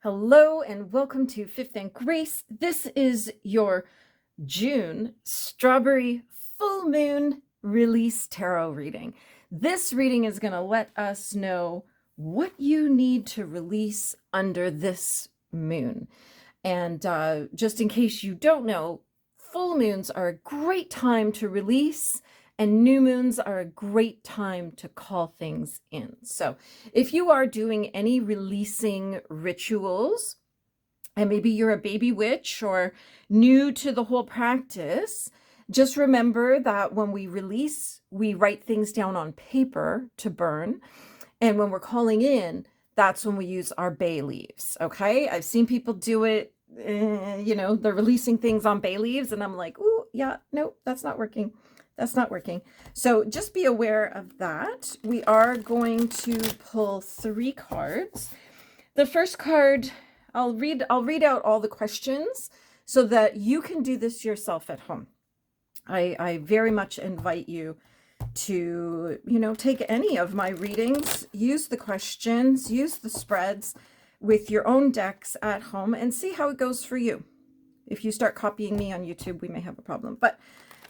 Hello and welcome to Fifth and Grace. This is your June Strawberry Full Moon Release Tarot reading. This reading is going to let us know what you need to release under this moon. And just in case you don't know, full moons are a great time to release, and new moons are a great time to call things in. So if you are doing any releasing rituals, and maybe you're a baby witch or new to the whole practice, just remember that when we release, we write things down on paper to burn. And when we're calling in, that's when we use our bay leaves, okay? I've seen people do it, they're releasing things on bay leaves, and I'm like, ooh, yeah, no, that's not working. That's not working. So just be aware of that. We are going to pull 3 cards. The first card, I'll read out all the questions so that you can do this yourself at home. I very much invite you to, take any of my readings, use the questions, use the spreads with your own decks at home and see how it goes for you. If you start copying me on YouTube, we may have a problem. But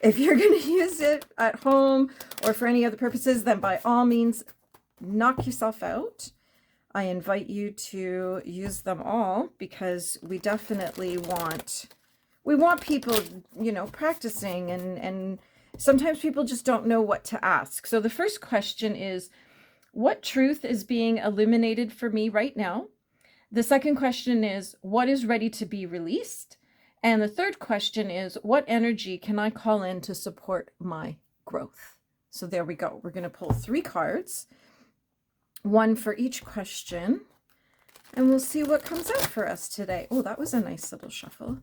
if you're going to use it at home or for any other purposes, then by all means, knock yourself out. I invite you to use them all because we definitely want people, practicing, and sometimes people just don't know what to ask. So the first question is, what truth is being illuminated for me right now? The second question is, what is ready to be released? And the third question is, what energy can I call in to support my growth? So there we go. We're going to pull 3 cards, 1 for each question, and we'll see what comes out for us today. Oh, that was a nice little shuffle.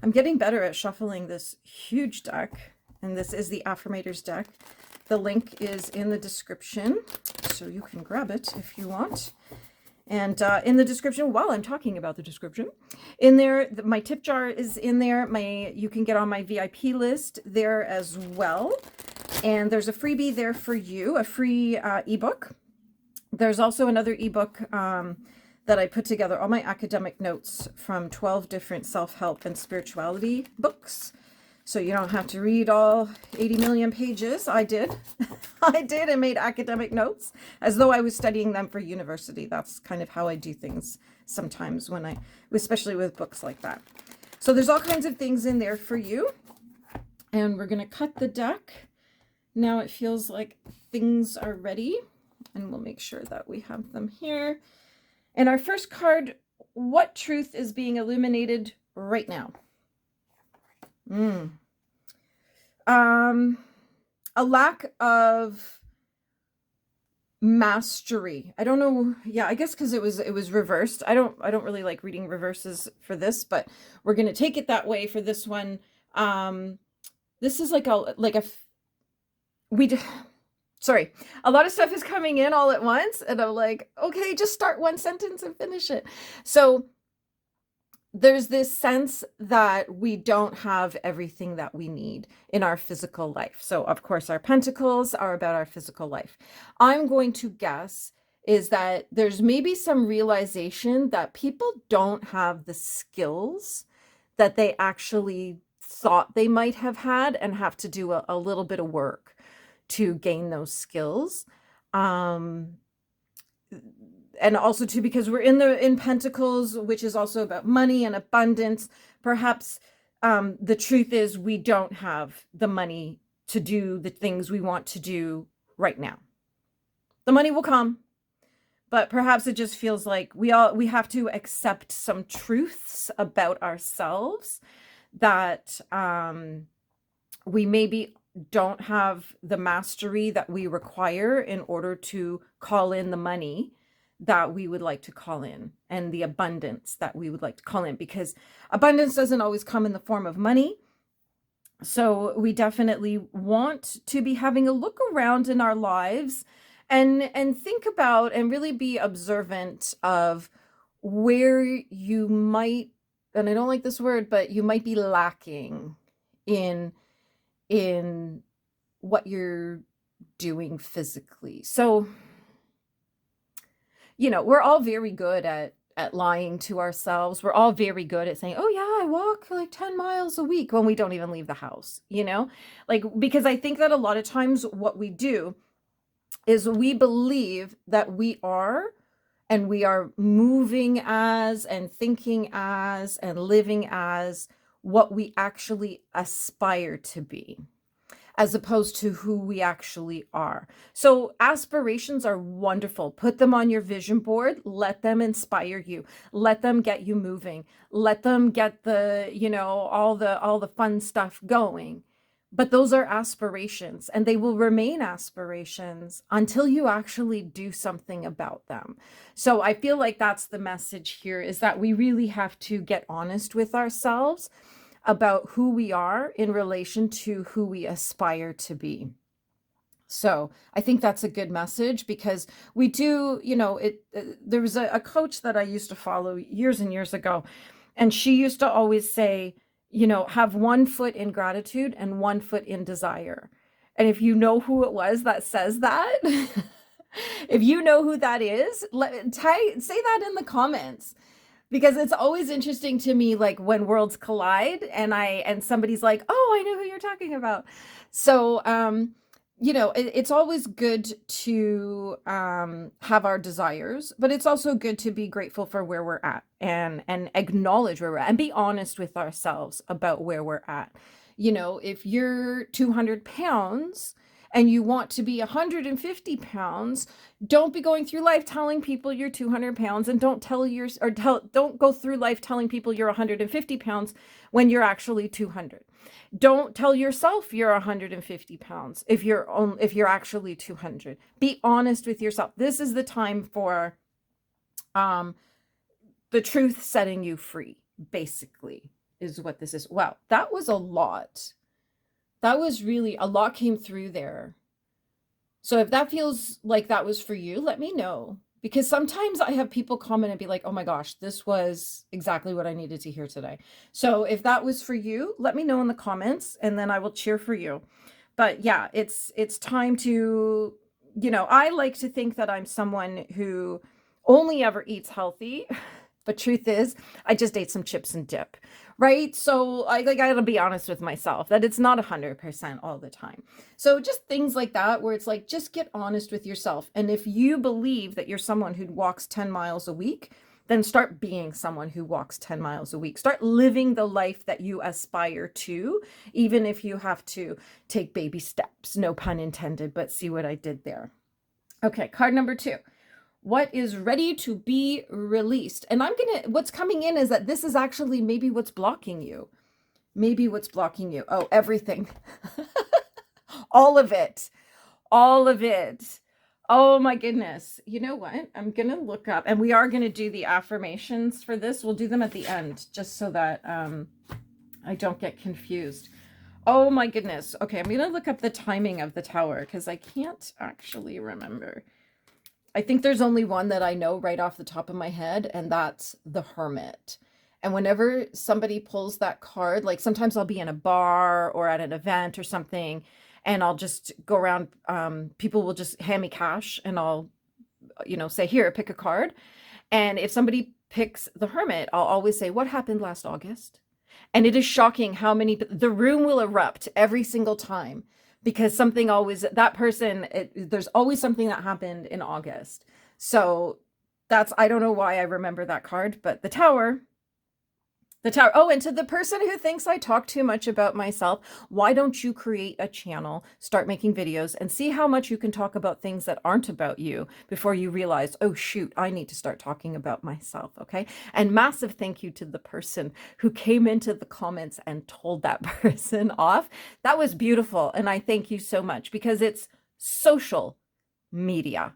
I'm getting better at shuffling this huge deck, and this is the Affirmators deck. The link is in the description, so you can grab it if you want. And in the description, while I'm talking about the description, in there, my tip jar is in there. You can get on my VIP list there as well. And there's a freebie there for you, a free ebook. There's also another ebook that I put together, all my academic notes from 12 different self-help and spirituality books. So you don't have to read all 80 million pages. I did. I did and made academic notes as though I was studying them for university. That's kind of how I do things sometimes especially with books like that. So there's all kinds of things in there for you. And we're going to cut the deck. Now it feels like things are ready. And we'll make sure that we have them here. And our first card, what truth is being illuminated right now? A lack of mastery. I don't know. Yeah, I guess because it was reversed. I don't really like reading reverses for this, but we're going to take it that way for this one. This is sorry, a lot of stuff is coming in all at once, and I'm like, okay, just start one sentence and finish it. So there's this sense that we don't have everything that we need in our physical life. So of course our pentacles are about our physical life. I'm going to guess is that there's maybe some realization that people don't have the skills that they actually thought they might have had and have to do a little bit of work to gain those skills. And also too, because we're in Pentacles, which is also about money and abundance. Perhaps the truth is we don't have the money to do the things we want to do right now. The money will come, but perhaps it just feels like we have to accept some truths about ourselves that we maybe don't have the mastery that we require in order to call in the money that we would like to call in and the abundance that we would like to call in, because abundance doesn't always come in the form of money. So we definitely want to be having a look around in our lives and think about and really be observant of where you might, and I don't like this word, but you might be lacking in what you're doing physically. So we're all very good at at lying to ourselves. We're all very good at saying, oh yeah, I walk like 10 miles a week when we don't even leave the house, you know? Like, because I think that a lot of times what we do is we believe that we are, and we are moving as and thinking as and living as what we actually aspire to be, as opposed to who we actually are. So aspirations are wonderful. Put them on your vision board. Let them inspire you. Let them get you moving. Let them get the, you know, all the fun stuff going. But those are aspirations, and they will remain aspirations until you actually do something about them. So I feel like that's the message here, is that we really have to get honest with ourselves about who we are in relation to who we aspire to be. So I think that's a good message, because we do, you know, there was a coach that I used to follow years and years ago, and she used to always say, you know, have one foot in gratitude and one foot in desire. And if you know who it was that says that, if you know who that is, say that in the comments. Because it's always interesting to me, like when worlds collide and somebody's like, oh, I know who you're talking about. So, you know, it's always good to have our desires, but it's also good to be grateful for where we're at and acknowledge where we're at and be honest with ourselves about where we're at. You know, if you're 200 pounds and you want to be 150 pounds, don't be going through life telling people you're 200 pounds, and don't go through life telling people you're 150 pounds when you're actually 200. Don't tell yourself you're 150 pounds if you're actually 200. Be honest with yourself. This is the time for the truth setting you free, basically, is what this is. Wow, that was a lot. That was really a lot came through there. So if that feels like that was for you, let me know. Because sometimes I have people comment and be like, oh my gosh, this was exactly what I needed to hear today. So if that was for you, let me know in the comments, and then I will cheer for you. But yeah, it's time to, you know, I like to think that I'm someone who only ever eats healthy. But truth is, I just ate some chips and dip, right? So I gotta be honest with myself that it's not 100% all the time. So just things like that, where it's like, just get honest with yourself. And if you believe that you're someone who walks 10 miles a week, then start being someone who walks 10 miles a week. Start living the life that you aspire to, even if you have to take baby steps, no pun intended, but see what I did there. Okay, card number 2. What is ready to be released? And what's coming in is that this is actually maybe what's blocking you. Maybe what's blocking you. Oh, everything. All of it. All of it. Oh my goodness. You know what? I'm going to look up, and we are going to do the affirmations for this. We'll do them at the end, just so that I don't get confused. Oh my goodness. Okay, I'm going to look up the timing of the tower, because I can't actually remember. I think there's only one that I know right off the top of my head, and that's the Hermit. And whenever somebody pulls that card, like sometimes I'll be in a bar or at an event or something, and I'll just go around, people will just hand me cash, and I'll, you know, say, here, pick a card. And if somebody picks the Hermit, I'll always say, what happened last August? And it is shocking how the room will erupt every single time. Because something always, that person, there's always something that happened in August. So I don't know why I remember that card, but the tower. Oh, and to the person who thinks I talk too much about myself, why don't you create a channel, start making videos, and see how much you can talk about things that aren't about you before you realize, oh shoot, I need to start talking about myself, okay? And massive thank you to the person who came into the comments and told that person off. That was beautiful, and I thank you so much, because it's social media.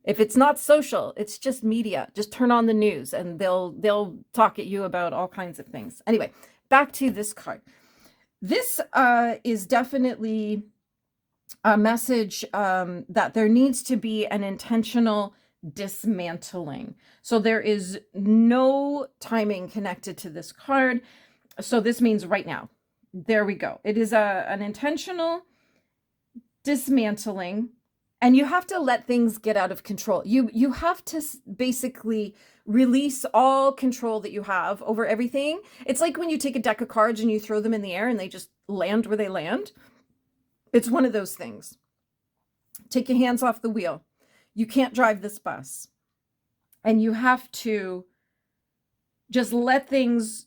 If it's not social, it's just media. Just turn on the news and they'll talk at you about all kinds of things. Anyway, back to this card. This is definitely a message that there needs to be an intentional dismantling. So there is no timing connected to this card. So this means right now. There we go. It is an intentional dismantling. And you have to let things get out of control. You have to basically release all control that you have over everything. It's like when you take a deck of cards and you throw them in the air and they just land where they land. It's one of those things. Take your hands off the wheel. You can't drive this bus. And you have to just let things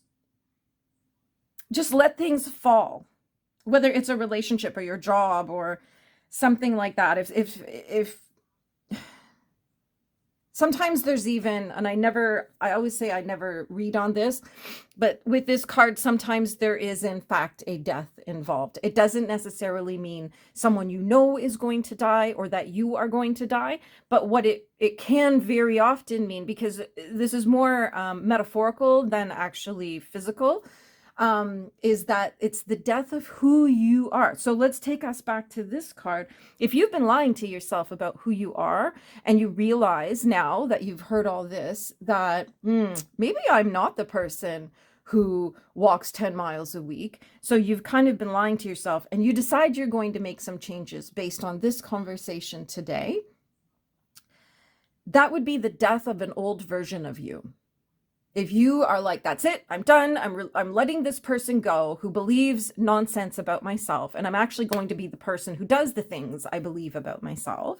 fall, whether it's a relationship or your job or something like that. If sometimes there's even, and I always say I never read on this, but with this card, sometimes there is in fact a death involved. It doesn't necessarily mean someone you know is going to die or that you are going to die, but what it can very often mean, because this is more metaphorical than actually physical, is that it's the death of who you are. So let's take us back to this card. If you've been lying to yourself about who you are and you realize now that you've heard all this, that maybe I'm not the person who walks 10 miles a week. So you've kind of been lying to yourself and you decide you're going to make some changes based on this conversation today. That would be the death of an old version of you. If you are like, that's it, I'm done, I'm letting this person go who believes nonsense about myself, and I'm actually going to be the person who does the things I believe about myself,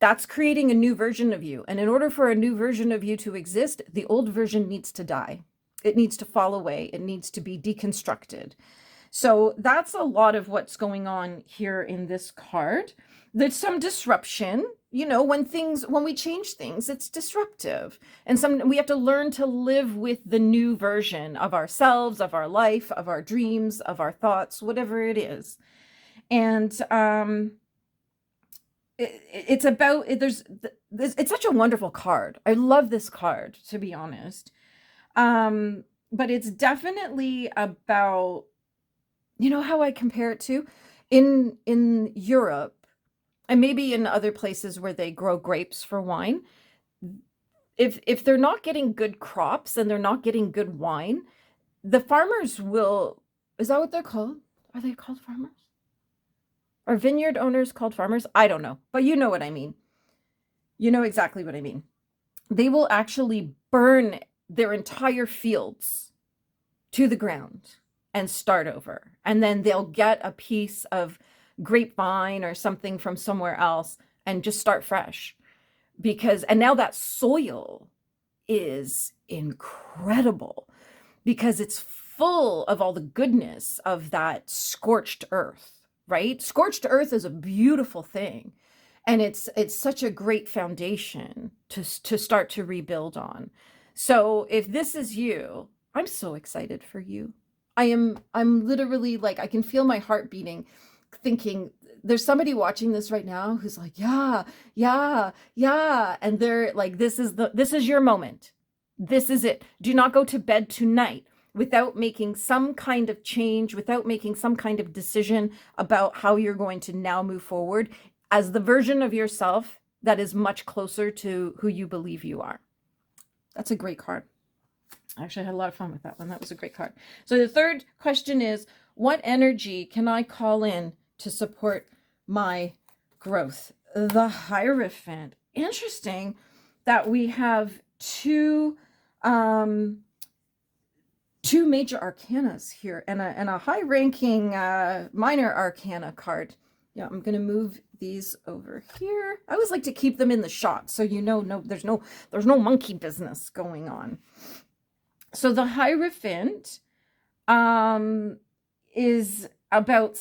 that's creating a new version of you. And in order for a new version of you to exist, the old version needs to die. It needs to fall away. It needs to be deconstructed. So that's a lot of what's going on here in this card. There's some disruption. You know, when we change things, it's disruptive. And we have to learn to live with the new version of ourselves, of our life, of our dreams, of our thoughts, whatever it is. And it's about, it's such a wonderful card. I love this card, to be honest. But it's definitely about, you know how I compare it to? In Europe, and maybe in other places where they grow grapes for wine, if they're not getting good crops and they're not getting good wine, the farmers will, is that what they're called? Are they called farmers? Are vineyard owners called farmers? I don't know, but you know what I mean. You know exactly what I mean. They will actually burn their entire fields to the ground and start over. And then they'll get a piece of grapevine or something from somewhere else and just start fresh. And now that soil is incredible because it's full of all the goodness of that scorched earth, right? Scorched earth is a beautiful thing. And it's such a great foundation to start to rebuild on. So if this is you, I'm so excited for you. I'm literally like, I can feel my heart beating, thinking there's somebody watching this right now who's like, yeah. And they're like, this is your moment. This is it. Do not go to bed tonight without making some kind of change, without making some kind of decision about how you're going to now move forward as the version of yourself that is much closer to who you believe you are. That's a great card. Actually, I had a lot of fun with that one. That was a great card. So the third question is, what energy can I call in to support my growth? The Hierophant. Interesting that we have two major arcanas here and a high-ranking minor arcana card. Yeah, I'm going to move these over here. I always like to keep them in the shot so you know there's no monkey business going on. So the Hierophant is about,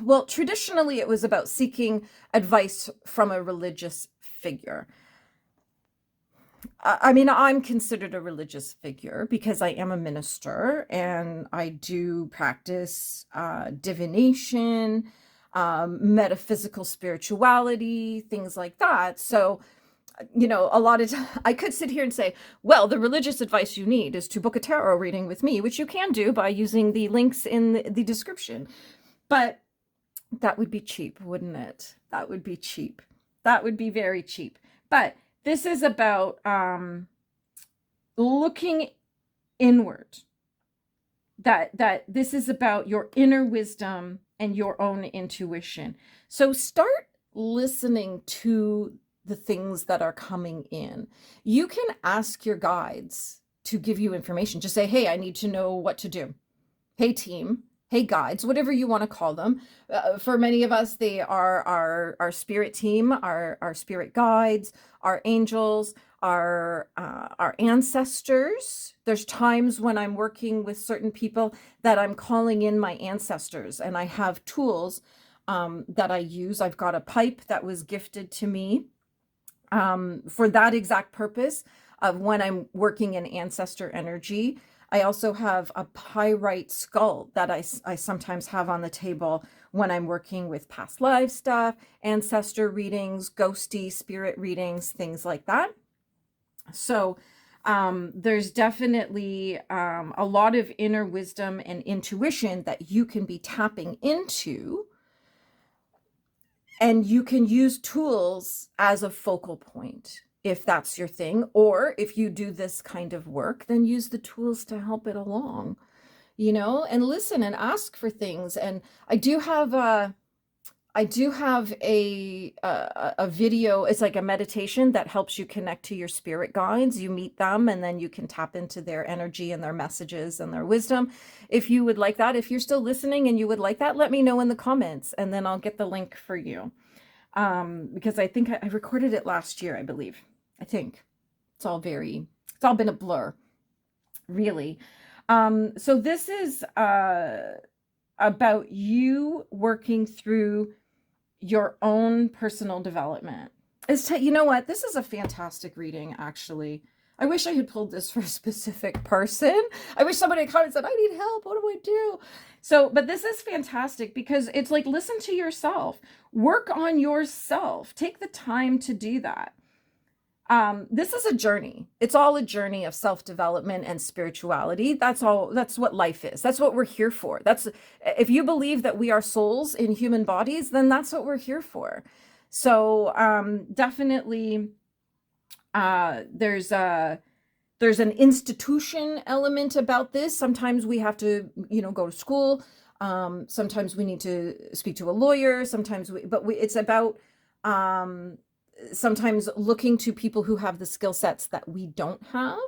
well, traditionally it was about seeking advice from a religious figure. I mean, I'm considered a religious figure because I am a minister and I do practice divination, metaphysical spirituality, things like that. So, you know, a lot of I could sit here and say, well, the religious advice you need is to book a tarot reading with me, which you can do by using the links in the description. But that would be cheap, wouldn't it? That would be cheap. That would be very cheap. But this is about looking inward. That this is about your inner wisdom and your own intuition. So start listening to the things that are coming in. You can ask your guides to give you information. Just say, hey, I need to know what to do. Hey, team. Hey, guides, whatever you want to call them. For many of us, they are our spirit team, our spirit guides, our angels, our ancestors. There's times when I'm working with certain people that I'm calling in my ancestors, and I have tools that I use. I've got a pipe that was gifted to me for that exact purpose of when I'm working in ancestor energy. I also have a pyrite skull that I sometimes have on the table when I'm working with past life stuff, ancestor readings, ghosty spirit readings, things like that. So there's definitely a lot of inner wisdom and intuition that you can be tapping into, and you can use tools as a focal point if that's your thing, or if you do this kind of work, then use the tools to help it along, you know, and listen and ask for things. And I do have a video. It's like a meditation that helps you connect to your spirit guides. You meet them, and then you can tap into their energy and their messages and their wisdom. If you would like that, if you're still listening and you would like that, let me know in the comments, and then I'll get the link for you. Because I think I recorded it last year, I believe. I think it's all been a blur, really. So this is about you working through your own personal development. You know what? This is a fantastic reading, actually. I wish I had pulled this for a specific person. I wish somebody had come and said, I need help. What do I do? So, but this is fantastic because it's like, listen to yourself. Work on yourself. Take the time to do that. This is a journey. It's all a journey of self-development and spirituality. That's what life is. That's what we're here for. If you believe that we are souls in human bodies, then that's what we're here for. So, definitely, there's an institution element about this. Sometimes we have to, go to school. Sometimes we need to speak to a lawyer. It's about, sometimes looking to people who have the skill sets that we don't have,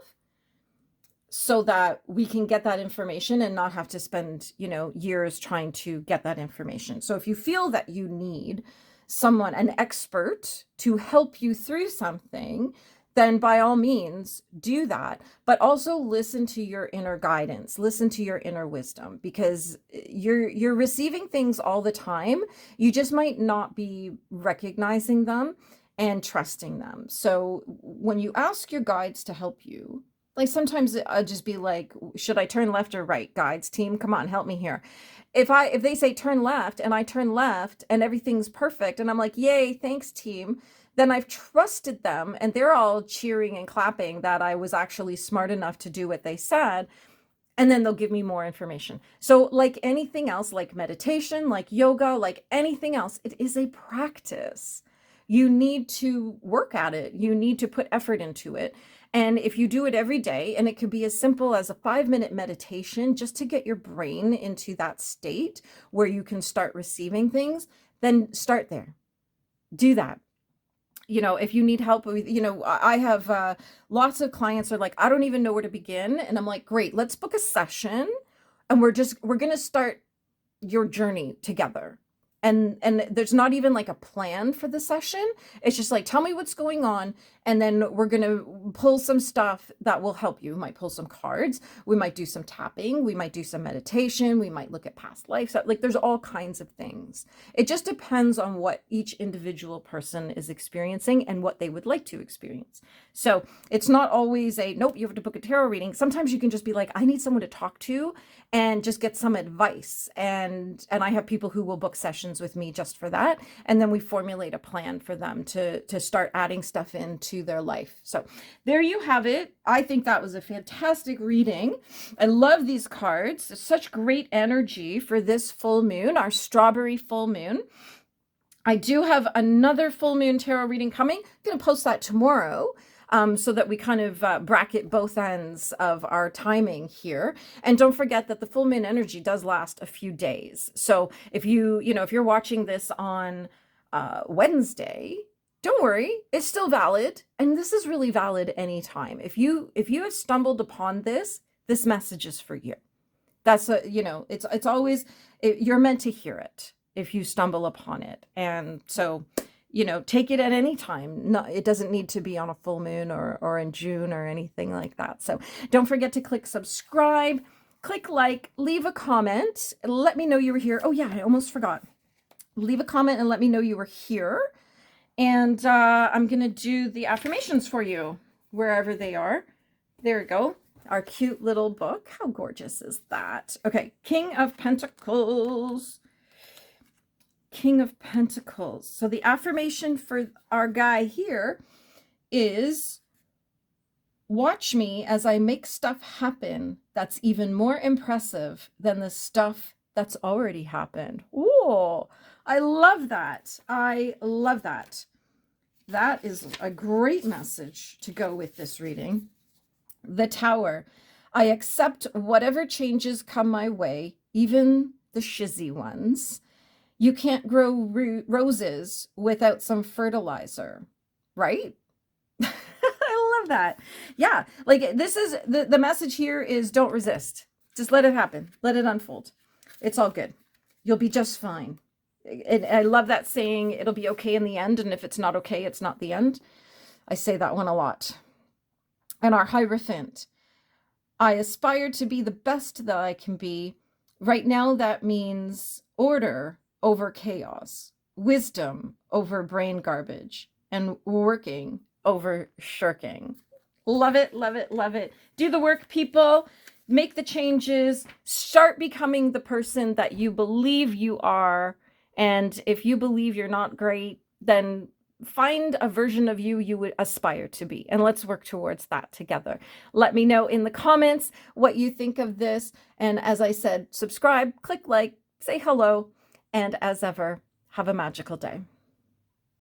so that we can get that information and not have to spend, years trying to get that information. So if you feel that you need an expert to help you through something, then by all means do that. But also listen to your inner guidance, listen to your inner wisdom, because you're receiving things all the time. You just might not be recognizing them and trusting them. So when you ask your guides to help you, like sometimes I'll just be like, should I turn left or right? Guides team, come on, help me here. If they say turn left and I turn left and everything's perfect and I'm like, yay, thanks team, then I've trusted them and they're all cheering and clapping that I was actually smart enough to do what they said. And then they'll give me more information. So like anything else, like meditation, like yoga, like anything else, it is a practice. You need to work at it. You need to put effort into it. And if you do it every day, and it could be as simple as a 5-minute meditation just to get your brain into that state where you can start receiving things, then start there. Do that. If you need help with, I have lots of clients are like, I don't even know where to begin. And I'm like, great, let's book a session. And we're going to start your journey together. And there's not even like a plan for the session. It's just like, tell me what's going on. And then we're going to pull some stuff that will help you. We might pull some cards. We might do some tapping. We might do some meditation. We might look at past life. So, like, there's all kinds of things. It just depends on what each individual person is experiencing and what they would like to experience. So it's not always nope, you have to book a tarot reading. Sometimes you can just be like, I need someone to talk to and just get some advice. And I have people who will book sessions with me just for that. And then we formulate a plan for them to start adding stuff into their life. So there you have it. I think that was a fantastic reading. I love these cards. Such great energy for this full moon, our strawberry full moon. I do have another full moon tarot reading coming. I'm going to post that tomorrow. So that we kind of bracket both ends of our timing here. And don't forget that the full moon energy does last a few days. So if if you're watching this on Wednesday, don't worry, it's still valid. And this is really valid anytime. If you have stumbled upon this, this message is for you. That's it's always, you're meant to hear it if you stumble upon it. And so, take it at any time. No, it doesn't need to be on a full moon or in June or anything like that. So don't forget to click subscribe, click like, leave a comment, let me know you were here. Oh yeah, I almost forgot. Leave a comment and let me know you were here. And I'm going to do the affirmations for you wherever they are. There we go. Our cute little book. How gorgeous is that? Okay, King of Pentacles. King of Pentacles. So the affirmation for our guy here is, watch me as I make stuff happen that's even more impressive than the stuff that's already happened. Ooh, I love that. I love that. That is a great message to go with this reading. The Tower. I accept whatever changes come my way, even the shizzy ones. You can't grow roses without some fertilizer, right? I love that. Yeah, like this is the message here is, don't resist. Just let it happen. Let it unfold. It's all good. You'll be just fine. And I love that saying, it'll be okay in the end. And if it's not okay, it's not the end. I say that one a lot. And our Hierophant. I aspire to be the best that I can be. Right now, that means order over chaos, wisdom over brain garbage, and working over shirking. Love it, love it, love it. Do the work, people. Make the changes. Start becoming the person that you believe you are. And if you believe you're not great, then find a version of you would aspire to be. And let's work towards that together. Let me know in the comments what you think of this. And as I said, subscribe, click like, say hello. And as ever, have a magical day.